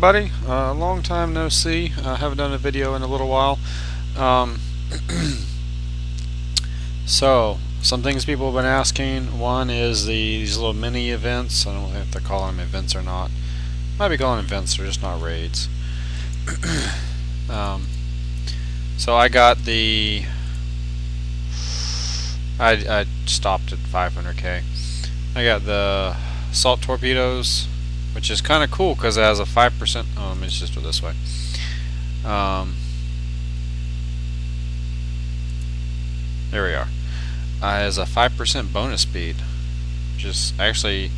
Everybody, long time no see. I haven't done a video in a little while. Um, some things people have been asking. One is these little mini events. I don't know if they're calling them events or not. Might be calling them events, they're just not raids. um, so I got the. I stopped at 500k. I got the assault torpedoes, which is kind of cool because it has a 5%. Oh, let me just do it this way. There we are. It has a 5% bonus speed, which is actually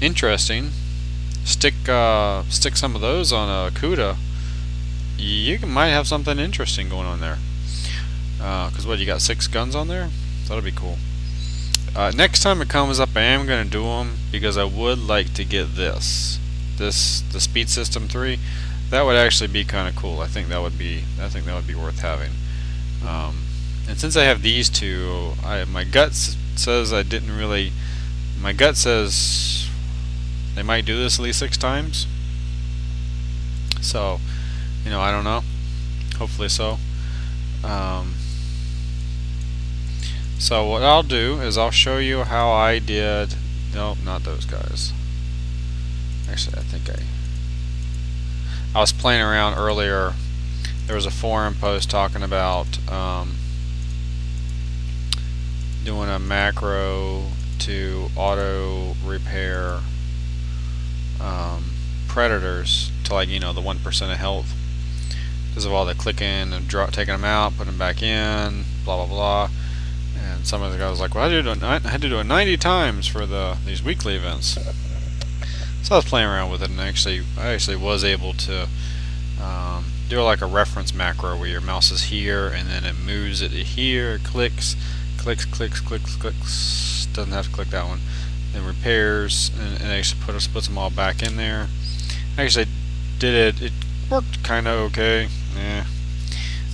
interesting. Stick some of those on a Cuda. You might have something interesting going on there. Because what, you got 6 guns on there? That'll be cool. Next time it comes up, I am going to do them because I would like to get the Speed System 3. That would actually be kind of cool. I think that would be worth having. And since I have these two, my gut says I didn't really. My gut says they might do this at least 6 times. So, I don't know. Hopefully so. So what I'll do is I'll show you how I did. Nope, not those guys. Actually, I think I was playing around earlier. There was a forum post talking about doing a macro to auto repair predators to, like, the 1% of health because of all the clicking and taking them out, putting them back in, blah blah blah. And some of the guys was like, well, I had to do it 90 times for these weekly events. So I was playing around with it, and I actually was able to do like a reference macro where your mouse is here, and then it moves it to here, clicks, doesn't have to click that one, then repairs, and actually puts them all back in there. I actually did it worked kinda okay.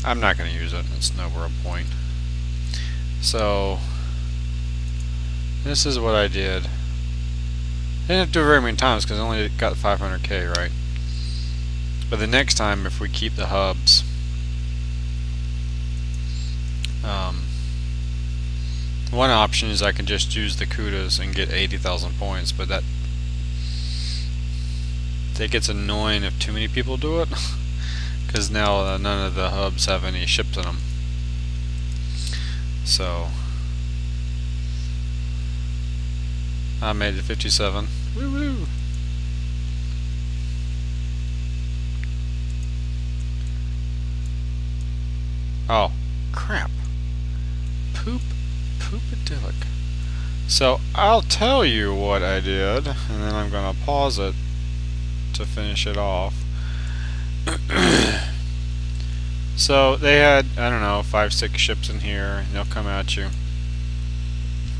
I'm not gonna use it, it's no real point. So this is what I did. I didn't have to do it very many times because I only got 500k, right? But the next time, if we keep the hubs, one option is I can just use the Cudas and get 80,000 points, but that gets annoying if too many people do it, because now none of the hubs have any ships in them. So I made it 57. Woo woo! Oh, crap. Poop-a-dillic. So I'll tell you what I did, and then I'm gonna pause it to finish it off. So they had, I don't know, 5-6 ships in here, and they'll come at you.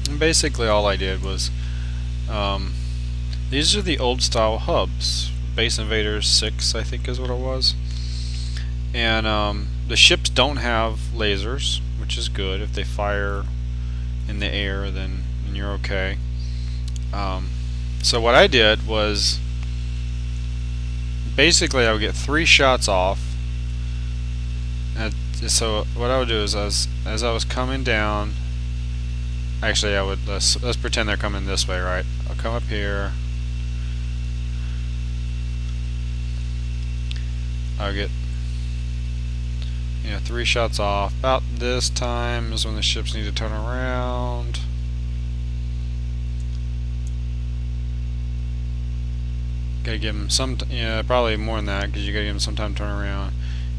And basically all I did was, these are the old style hubs. Base Invaders 6, I think is what it was. And the ships don't have lasers, which is good. If they fire in the air, then you're okay. So what I did was, basically I would get 3 shots off. So what I would do is, as I was coming down, actually I would, let's pretend they're coming this way, right? I'll come up here. I'll get 3 shots off. About this time is when the ships need to turn around. Gotta give them some, probably more than that, because you gotta give them some time to turn around.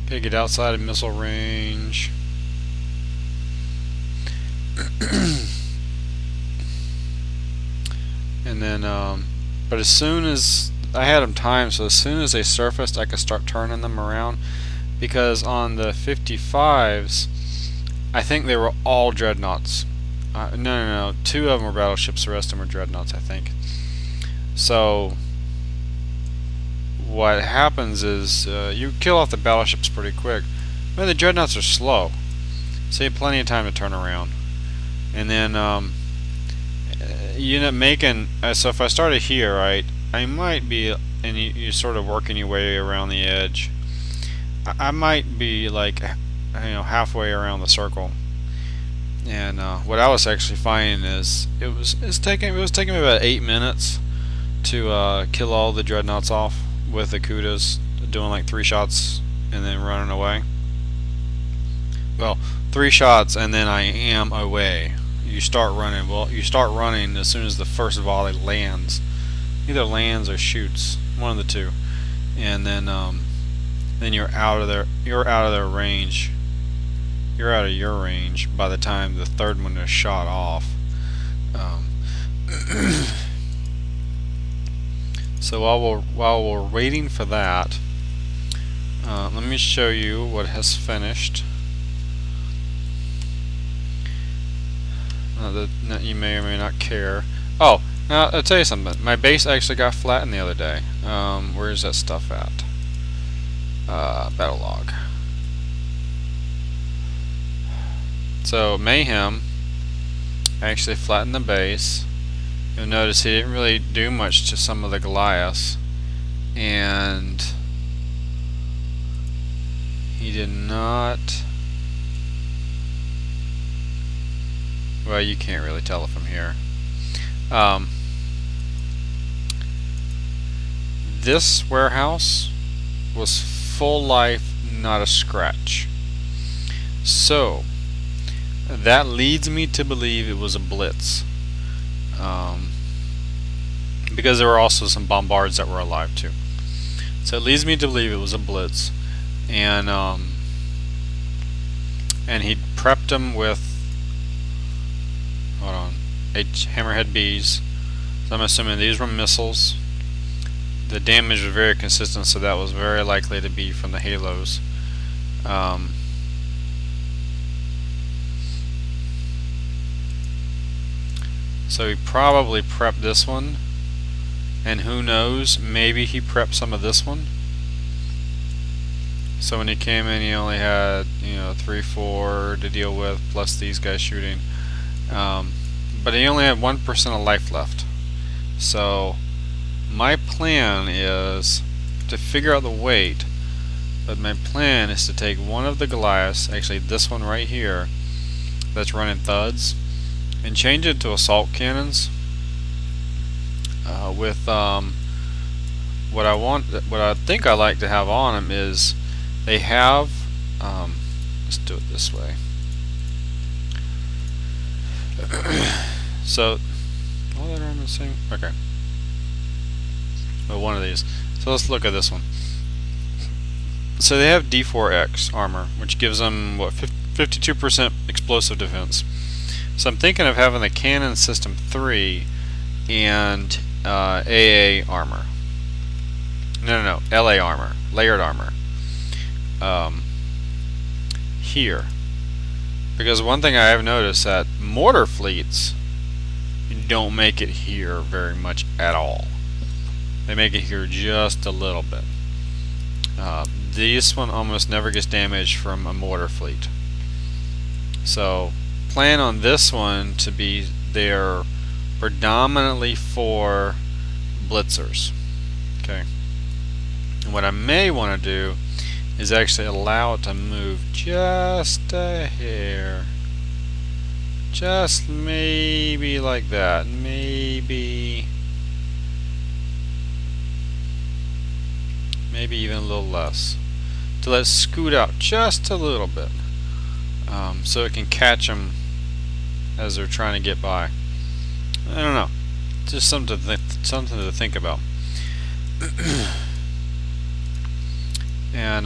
Gotta get outside of missile range. And then, but as soon as I had them timed, so as soon as they surfaced, I could start turning them around. Because on the 55s, I think they were all dreadnoughts. No, 2 of them were battleships, the rest of them were dreadnoughts, I think. So what happens is, you kill off the battleships pretty quick. But the dreadnoughts are slow, so you have plenty of time to turn around. And then you end up making, so if I started here, right, I might be, and you're sort of working your way around the edge. I might be like, halfway around the circle. And what I was actually finding is it was taking me about 8 minutes to kill all the dreadnoughts off with the Kudas, doing like 3 shots and then running away. Well, 3 shots and then I am away. You start running. Well, you start running as soon as the first volley lands. Either lands or shoots, one of the two, and then you're out of their range. You're out of your range by the time the third one is shot off. So while we're waiting for that, let me show you what has finished. That you may or may not care. Oh, now I'll tell you something. My base actually got flattened the other day. Where is that stuff at? Battle log. So Mayhem actually flattened the base. You'll notice he didn't really do much to some of the Goliaths, and he did not. Well, you can't really tell it from here. This warehouse was full life, not a scratch. So that leads me to believe it was a blitz, because there were also some bombards that were alive too. So it leads me to believe it was a blitz, and he prepped them with, hold on, Hammerhead Bs. So I'm assuming these were missiles. The damage was very consistent, so that was very likely to be from the halos. So he probably prepped this one, and who knows, maybe he prepped some of this one. So when he came in, he only had 3-4 to deal with, plus these guys shooting. But he only had 1% of life left. So my plan is to figure out the weight, but my plan is to take one of the Goliaths, actually this one right here, that's running thuds, and change it to assault cannons with what I think I like to have on them is they have let's do it this way. So all that I'm missing, okay, well, one of these. So let's look at this one. So they have D4X armor, which gives them what, 52% explosive defense. So I'm thinking of having the Cannon System 3 and AA armor. No, LA armor, layered armor. Here, because one thing I have noticed that mortar fleets don't make it here very much at all. They make it here just a little bit. This one almost never gets damaged from a mortar fleet. So plan on this one to be there predominantly for blitzers. Okay. And what I may want to do is actually allow it to move just a hair. Just maybe like that. Maybe even a little less. To let it scoot out just a little bit. So it can catch them as they're trying to get by. I don't know. Just something to think about. And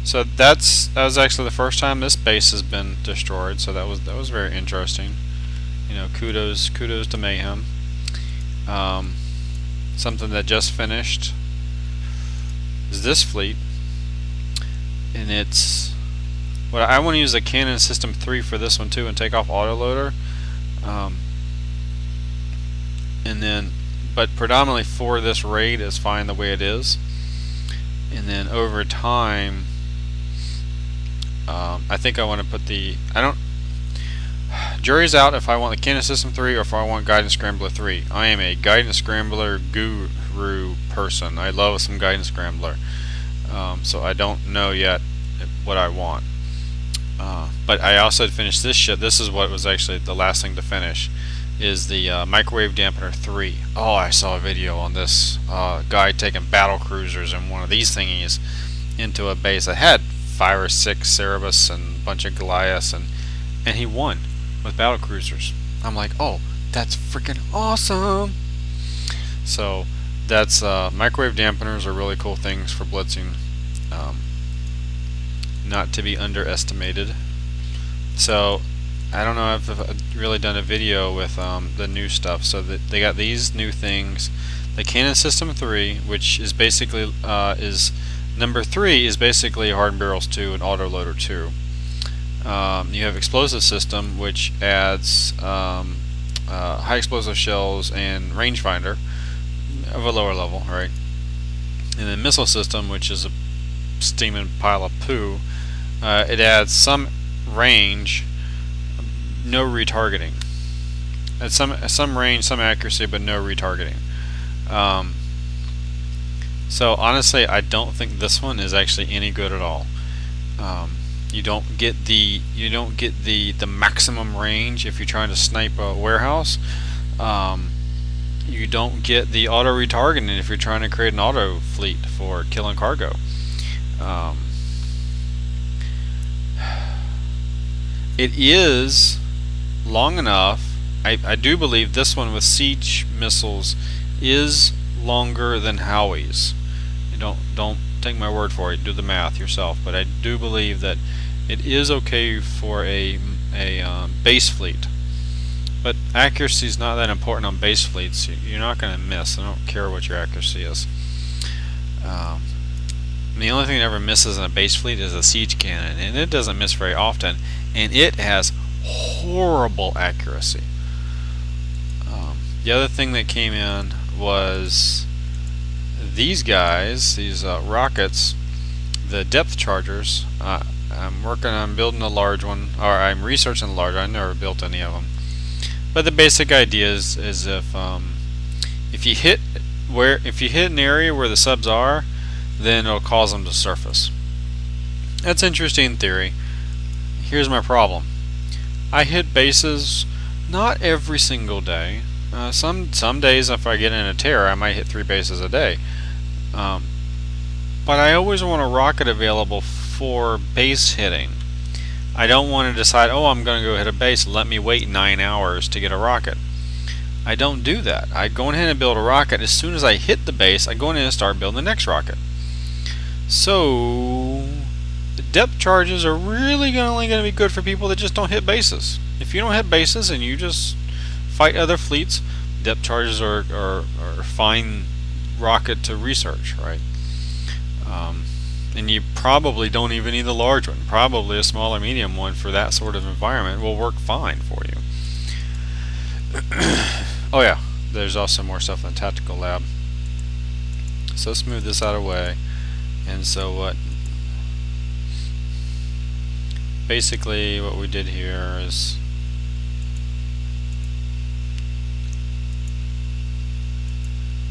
so that was actually the first time this base has been destroyed. So that was very interesting. Kudos to Mayhem. Something that just finished is this fleet, and it's what I want to use the Cannon System 3 for this one too, and take off autoloader, and then but predominantly for this raid is fine the way it is, and then over time I think I want to put the jury's out if I want the Canon System 3 or if I want Guidance Scrambler 3. I am a Guidance Scrambler guru person. I love some Guidance Scrambler. So I don't know yet what I want. But I also had finished this shit. This is what was actually the last thing to finish, is the Microwave Dampener 3. Oh, I saw a video on this guy taking battle cruisers and one of these thingies into a base that had 5 or 6 Cerberus and a bunch of Goliaths, and he won with battle cruisers. I'm like, oh, that's freaking awesome. So that's microwave dampeners are really cool things for blitzing, not to be underestimated. So I don't know if I've really done a video with the new stuff. So that they got these new things, the Canon System 3, which is basically is number 3 is basically Hardened Barrels 2 and Autoloader 2. You have Explosive System, which adds high explosive shells and rangefinder of a lower level, right? And then Missile System, which is a steaming pile of poo. It adds some range, no retargeting. At some range, some accuracy, but no retargeting. So honestly, I don't think this one is actually any good at all. You don't get the maximum range if you're trying to snipe a warehouse. You don't get the auto retargeting if you're trying to create an auto fleet for killing cargo. It is long enough. I do believe this one with siege missiles is longer than Howie's. Don't take my word for it. Do the math yourself. But I do believe that it is okay for a base fleet. But accuracy is not that important on base fleets. You're not going to miss. I don't care what your accuracy is. The only thing that ever misses in a base fleet is a siege cannon, and it doesn't miss very often, and it has horrible accuracy. The other thing that came in was these guys, these rockets, the depth chargers. I'm building a large one, or I'm researching a large one. I never built any of them. But the basic idea is if you hit an area where the subs are, then it'll cause them to surface. That's interesting theory. Here's my problem. I hit bases not every single day. Some days, if I get in a tear, I might hit 3 bases a day. But I always want a rocket available for base hitting. I don't want to decide, oh, I'm going to go hit a base, let me wait 9 hours to get a rocket. I don't do that. I go ahead and build a rocket. As soon as I hit the base, I go in and start building the next rocket. So the depth charges are really only going to be good for people that just don't hit bases. If you don't hit bases and you just fight other fleets, depth charges are fine rocket to research, right? And you probably don't even need the large one. Probably a small or medium one for that sort of environment will work fine for you. Oh yeah, there's also more stuff in the tactical lab. So let's move this out of the way. And so what basically what we did here is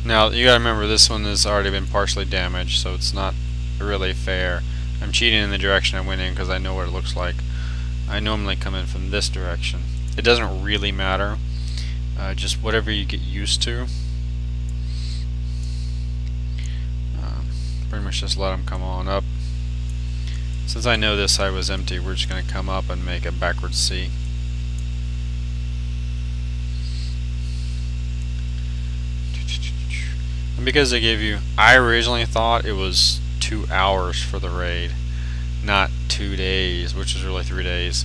now you gotta remember this one has already been partially damaged, so it's not really fair. I'm cheating in the direction I went in because I know what it looks like. I normally come in from this direction. It doesn't really matter. Just whatever you get used to. Pretty much just let them come on up. Since I know this side was empty, we're just going to come up and make a backwards C. And because they gave you, I originally thought it was 2 hours for the raid, not 2 days, which is really 3 days.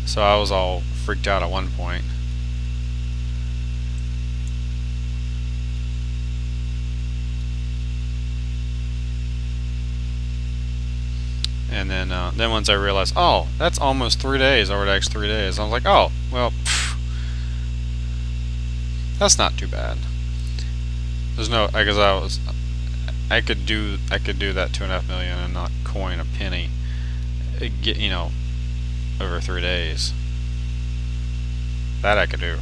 So I was all freaked out at one point. And then once I realized, oh, that's almost 3 days, or actually 3 days, I was like, oh, well, that's not too bad. There's no, I could do that 2.5 million and not coin a penny get, you know, over 3 days. That I could do.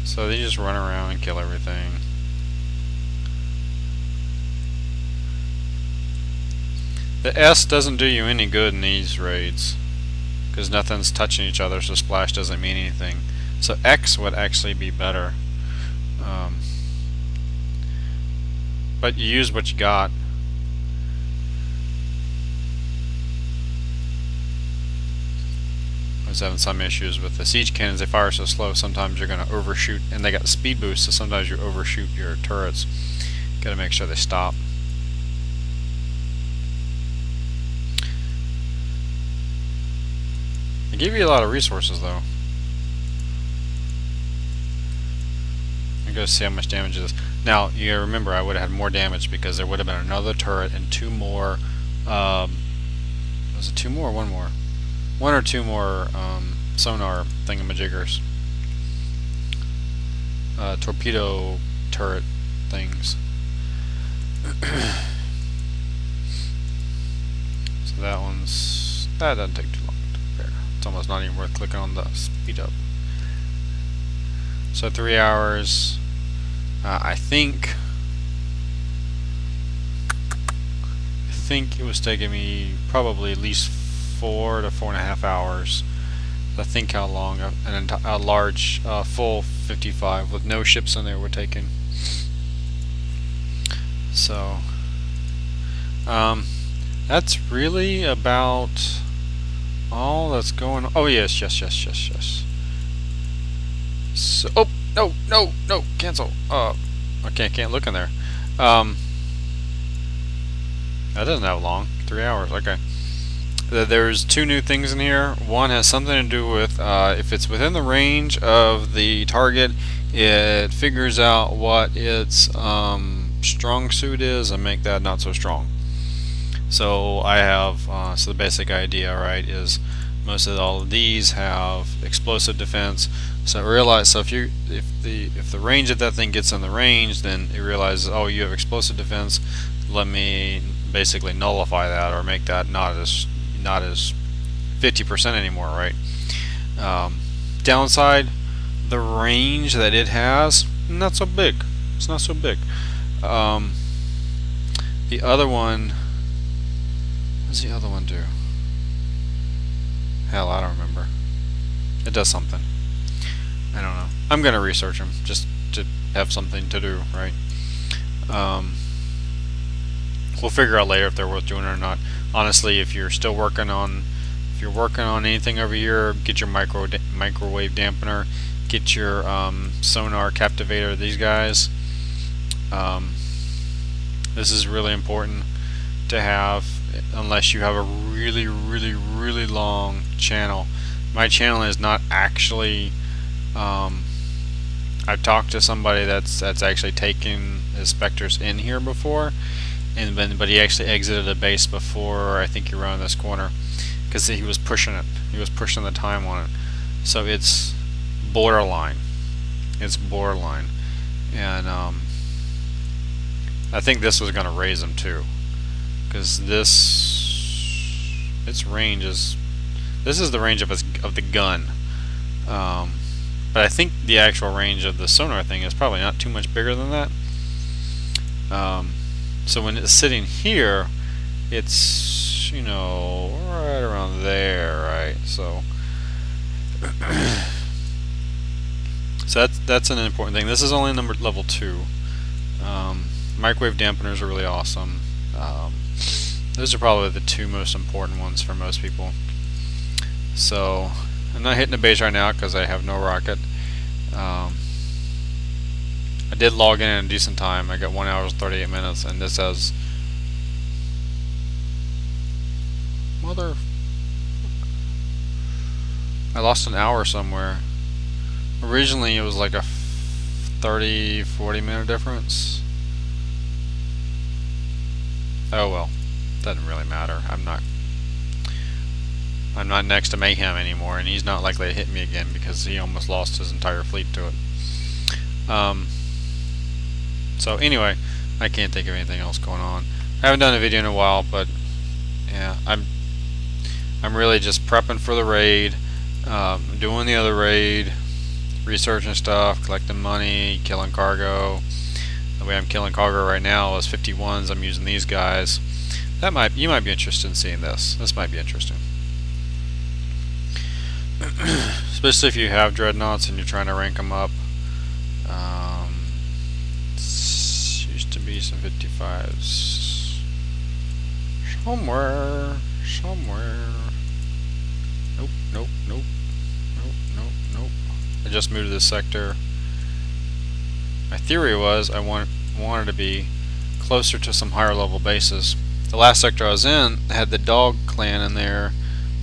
So they just run around and kill everything. The S doesn't do you any good in these raids because nothing's touching each other, so splash doesn't mean anything. So X would actually be better. But you use what you got. I was having some issues with the siege cannons. They fire so slow, sometimes you're going to overshoot, and they got speed boost, so sometimes you overshoot your turrets. Got to make sure they stop. They give you a lot of resources though. I'm going to see how much damage it is. Now, you gotta remember, I would have had more damage because there would have been another turret and 2 more. Was it 2 more or 1 more? 1 or 2 more sonar thingamajiggers. Torpedo turret things. So that doesn't take too long to repair. It's almost not even worth clicking on the speed up. So 3 hours. I think it was taking me probably at least 4 to 4.5 hours. I think how long a large full 55 with no ships in there were taking. So that's really about all that's going on. Oh yes. So, oh no, cancel. Okay, I can't look in there. That doesn't have long. 3 hours. Okay. There's 2 new things in here. One has something to do with if it's within the range of the target, it figures out what its strong suit is and make that not so strong. So I have so the basic idea, right, is most of all of these have explosive defense. So realize, so if the range of that thing gets in the range, then it realizes, oh, you have explosive defense. Let me basically nullify that or make that not as 50% anymore, right? Downside, the range that it has, not so big. It's not so big. The other one, what does the other one do? Hell, I don't remember. It does something. I don't know. I'm gonna research them just to have something to do, right? We'll figure out later if they're worth doing or not. Honestly, if you're working on anything over here, get your microwave dampener, get your sonar captivator. These guys. This is really important to have, unless you have a really long channel. My channel is not actually. I've talked to somebody that's actually taken his Spectres in here before, but he actually exited a base before I think you around this corner because he was pushing it. He was pushing the time on it. So it's borderline. It's borderline, and I think this was going to raise him too, because its range is. This is the range of the gun. But I think the actual range of the sonar thing is probably not too much bigger than that. So when it's sitting here, it's, you know, right around there, right? So, so that's an important thing. This is only level 2. Microwave dampeners are really awesome. Those are probably the 2 most important ones for most people. So I'm not hitting the base right now because I have no rocket. I did log in a decent time. I got 1 hour and 38 minutes, and this has I lost an hour somewhere. Originally it was like a 30-40 minute difference. Oh well, doesn't really matter. I'm not next to Mayhem anymore, and he's not likely to hit me again because he almost lost his entire fleet to it. So anyway, I can't think of anything else going on. I haven't done a video in a while, but yeah, I'm really just prepping for the raid, doing the other raid, researching stuff, collecting money, killing cargo. The way I'm killing cargo right now is 51s. I'm using these guys. You might be interested in seeing this. This might be interesting. Especially if you have dreadnoughts and you're trying to rank them up. Used to be some 55s. Somewhere. Nope. I just moved to this sector. My theory was I wanted to be closer to some higher level bases. The last sector I was in had the Dog Clan in there.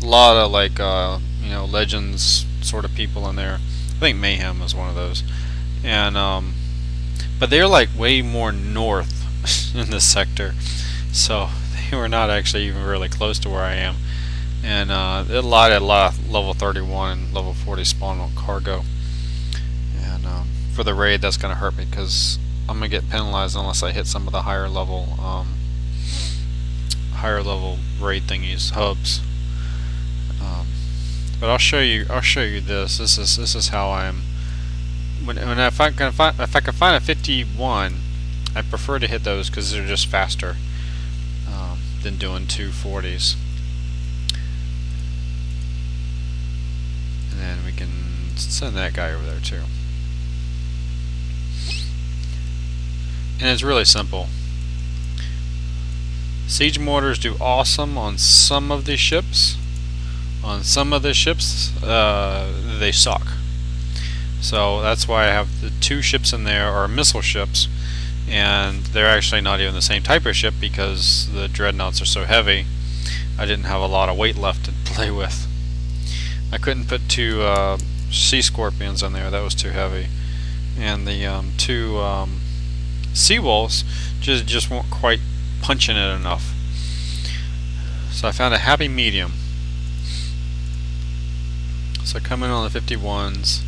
A lot of like Legends sort of people in there. I think Mayhem was one of those. And but they're like way more north in this sector, so they were not actually even really close to where I am. And a lot of level 31 and level 40 spawn on cargo. And for the raid, that's going to hurt me because I'm going to get penalized unless I hit some of the higher level raid thingies, hubs. But I'll show you this. This is how I'm. If I can find a 51, I prefer to hit those because they're just faster than doing 240s. And then we can send that guy over there too. And it's really simple. Siege mortars do awesome on some of these ships. On some of the ships, they suck. So that's why I have the 2 ships in there are missile ships, and they're actually not even the same type of ship because the dreadnoughts are so heavy. I didn't have a lot of weight left to play with. I couldn't put 2 Sea Scorpions on there, that was too heavy. And the 2 Seawolves just weren't quite punching it enough. So I found a happy medium. So I come in on the 51s.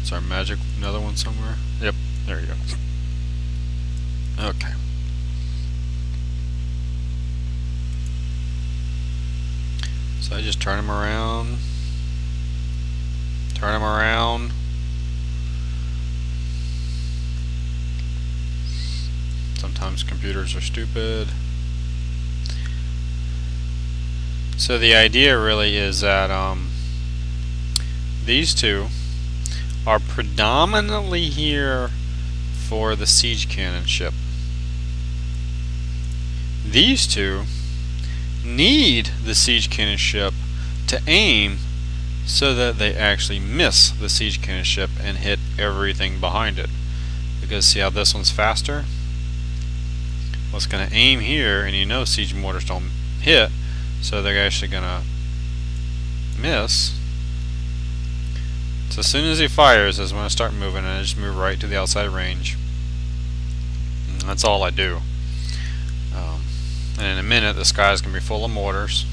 Is our magic another one somewhere? Yep, there you go. Okay. So I just turn them around. Turn them around. Sometimes computers are stupid. So the idea really is that these 2 are predominantly here for the siege cannon ship. These 2 need the siege cannon ship to aim so that they actually miss the siege cannon ship and hit everything behind it. Because see how this one's faster? Well, it's going to aim here, and you know siege mortars don't hit, so they're actually going to miss. So as soon as he fires is when I start moving, and I just move right to the outside range. And that's all I do. And in a minute the sky's going to be full of mortars,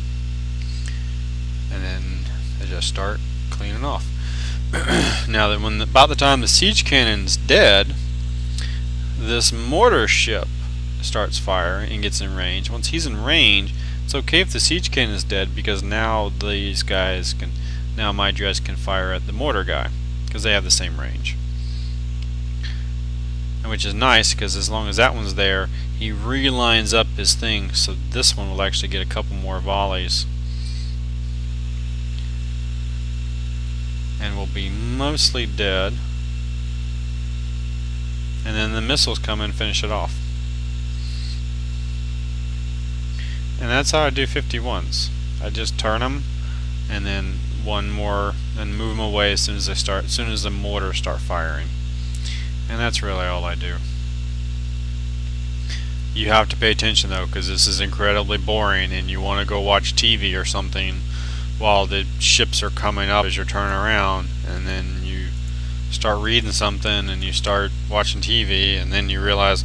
and then I just start cleaning off. Now that about the time the siege cannon's dead, this mortar ship starts firing and gets in range. Once he's in range, it's okay if the siege cannon is dead, because now these guys can, now my dreads can fire at the mortar guy because they have the same range. And which is nice because as long as that one's there, he relines up his thing, so this one will actually get a couple more volleys and will be mostly dead. And then the missiles come in and finish it off. And that's how I do 51s. I just turn them, and then one more, and move them away as soon as the mortars start firing. And that's really all I do. You have to pay attention though, because this is incredibly boring, and you want to go watch TV or something while the ships are coming up as you're turning around, and then you start reading something and you start watching TV, and then you realize,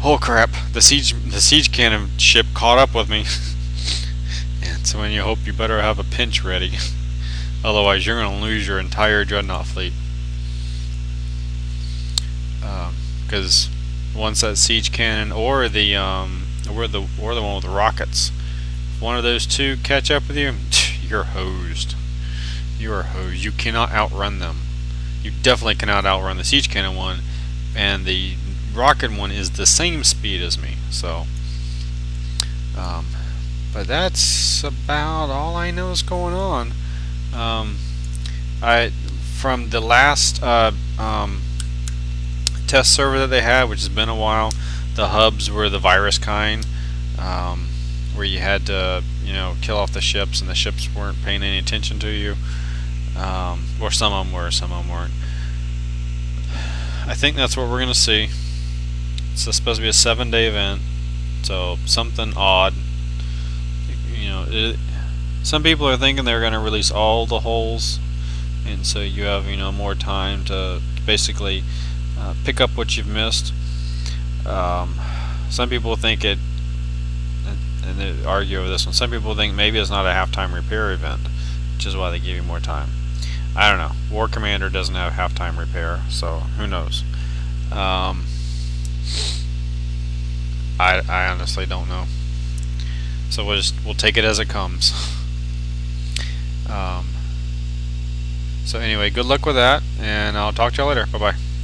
oh crap, the siege cannon ship caught up with me. And so when you hope, you better have a pinch ready. Otherwise you're going to lose your entire dreadnought fleet. because once that siege cannon or the one with the rockets, if one of those two catch up with you, you're hosed. You are hosed. You cannot outrun them. You definitely cannot outrun the siege cannon one, and the rocket one is the same speed as me. So, but that's about all I know is going on. From the last test server that they had, which has been a while, the hubs were the virus kind, where you had to, kill off the ships, and the ships weren't paying any attention to you, or some of them were, some of them weren't. I think that's what we're gonna see. It's supposed to be a 7-day event, so something odd. Some people are thinking they're gonna release all the holes, and so you have more time to basically pick up what you've missed. Some people think it, and they argue over this one. Some people think maybe it's not a halftime repair event, which is why they give you more time. I don't know. War Commander doesn't have halftime repair, so who knows? I honestly don't know. So we'll take it as it comes. So anyway, good luck with that, and I'll talk to you later. Bye bye.